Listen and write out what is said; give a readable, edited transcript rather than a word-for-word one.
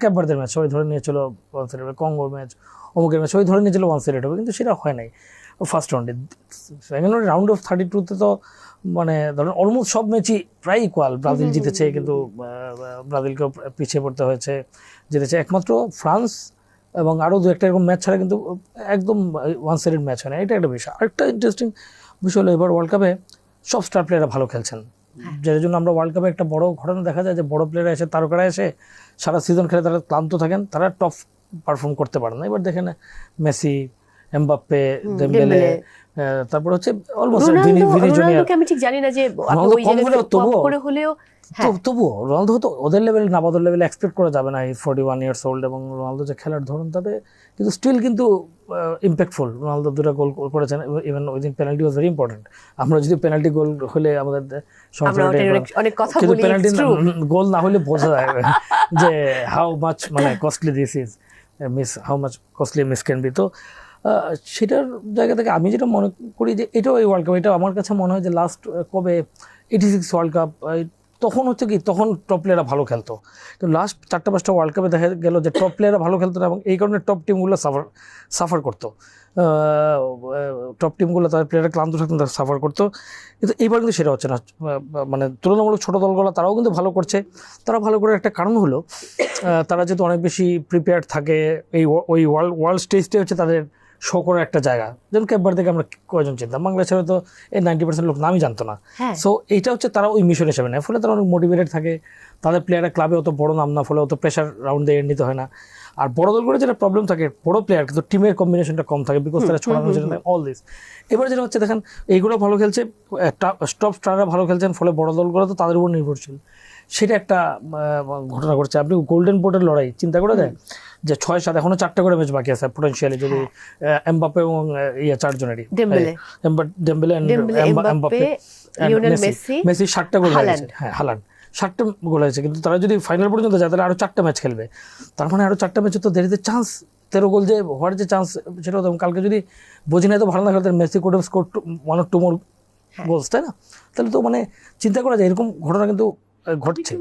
ক্যাপভার্দের match সবাই ধরে নিয়েছিল ওয়ান সাইডেড হবে, কঙ্গোর ম্যাচ, অমুকের ম্যাচ সবাই ধরে নিয়েছিল ওয়ান সাইডেড হবে, কিন্তু সেটা হয় নাই ফার্স্ট রাউন্ডে। সেকেন্ড রাউন্ড অফ 32-তে তো মানে ধরেন অলমোস্ট সব ম্যাচই প্রায় ইকুয়াল। ব্রাজিল জিতেছে, কিন্তু ব্রাজিলকেও পিছিয়ে পড়তে হয়েছে, জিতেছে একমাত্র ফ্রান্স এবং আরও দু একটা এরকম ম্যাচ ছাড়া কিন্তু একদম ওয়ান সাইডেড ম্যাচ হয় না। এটা একটা বিষয়। আরেকটা ইন্টারেস্টিং বিষয় হলো এবার ওয়ার্ল্ড কাপে সব স্টার প্লেয়াররা ভালো খেলছেন, যার জন্য আমরা ওয়ার্ল্ড কাপে একটা বড় ঘটনা দেখা যায় যে বড় প্লেয়াররা এসে, তারকারা এসে সারা সিজন খেলে তারা ক্লান্ত থাকেন, তারা টপ পারফর্ম করতে পারে না। এবার দেখেন মেসি, এমবাপ্পে, দেম্বেলে, তারপর হচ্ছে অলমোস্ট ভিনি জুনিয়র। আমি ঠিক জানি না যে ওই জায়গায় টপ করে হলেও তবুও রোনালদো হতো ওদের লেভেল না, ওদের লেভেলে এক্সপেক্ট করা যাবে না। 41 ইয়ার্স ওল্ড এবং রোনালদো যে খেলার ধরন তাতে কিন্তু স্টিল কিন্তু ইম্প্যাক্টফুল। রোনালদো 2টা গোল করেছেন, ইভেন ওই দিন পেনাল্টি ওয়াজ ভেরি ইম্পর্টেন্ট। আমরা যদি পেনাল্টি গোল হলে আমাদের পেনাল্টি গোল না হলে বোঝা যায় যে হাউ মাচ মানে costly this is how much costly miss can be. তো সেটার জায়গা থেকে আমি যেটা মনে করি যে এটাও এই ওয়ার্ল্ড কাপ, এটা আমার কাছে মনে হয় যে লাস্ট কবে 86 ওয়ার্ল্ড কাপ, তখন হচ্ছে কি তখন টপ প্লেয়াররা ভালো খেলতো, কিন্তু লাস্ট 4-5টা ওয়ার্ল্ড কাপে দেখা গেল যে টপ প্লেয়াররা ভালো খেলতো না, এবং এই কারণে টপ টিমগুলো সাফার করতো। টপ টিমগুলো তাদের প্লেয়াররা ক্লান্ত থাকতো, তারা সাফার করতো। কিন্তু এইবার কিন্তু সেটা হচ্ছে না। মানে তুলনামূলক ছোটো দলগুলো তারাও কিন্তু ভালো করছে। তারা ভালো করার একটা কারণ হলো তারা যেহেতু অনেক বেশি প্রিপেয়ার্ড থাকে, ওই ওয়ার্ল্ড স্টেজটাই হচ্ছে তাদের শো করার একটা জায়গা। যেমন ক্যাপভার্দ থেকে আমরা কয়জন চিনতাম, বাংলাদেশের তো এই 90% লোক নামই জানতো না। সো এইটা হচ্ছে তারা ওই মিশন হিসেবে নেয়, ফলে তারা অনেক মোটিভেটেড থাকে। তাদের প্লেয়াররা ক্লাবে অত বড় নাম না, ফলে অত প্রেশার রাউন্ডে নিতে হয় না। আর বড় দলগুলো যেটা প্রবলেম থাকে, বড় প্লেয়ার কিন্তু টিমের কম্বিনেশনটা কম থাকে, বিকজ তারা ছড়ানো অল দিস। এবার যেটা হচ্ছে দেখেন এইগুলো ভালো খেলছে, টপ স্টাররা ভালো খেলছেন, ফলে বড় দলগুলো তো তাদের উপর নির্ভরশীল। সেটা একটা ঘটনা ঘটছে। আপনি গোল্ডেন বোটের লড়াই চিন্তা করে দেয় যে 6-7 এখনো 4টা করে ম্যাচ বাকি আছে পোটেনশিয়ালি, যদি এমবাপ্পে এবং 4 জনেরই ডেম্বেলে এমবাপ্পে মেসি 7টা গোল হয়েছে, হ্যাঁ হালান্ড 7টা গোল হয়েছে, কিন্তু তারা যদি ফাইনাল পর্যন্ত যায় তাহলে আরো 4টা ম্যাচ খেলবে। তার মানে আরো 4টা ম্যাচে তো দেরিতে চান্স, 13 গোল যে হওয়ার যে চান্স সেটা হতো। কালকে যদি বুঝি না তো ভালো না খেলতেন, Messi code score 1 or 2 more goals, তাই না? তাহলে তো মানে চিন্তা করা যায় এরকম ঘটনা কিন্তু ঘটছে।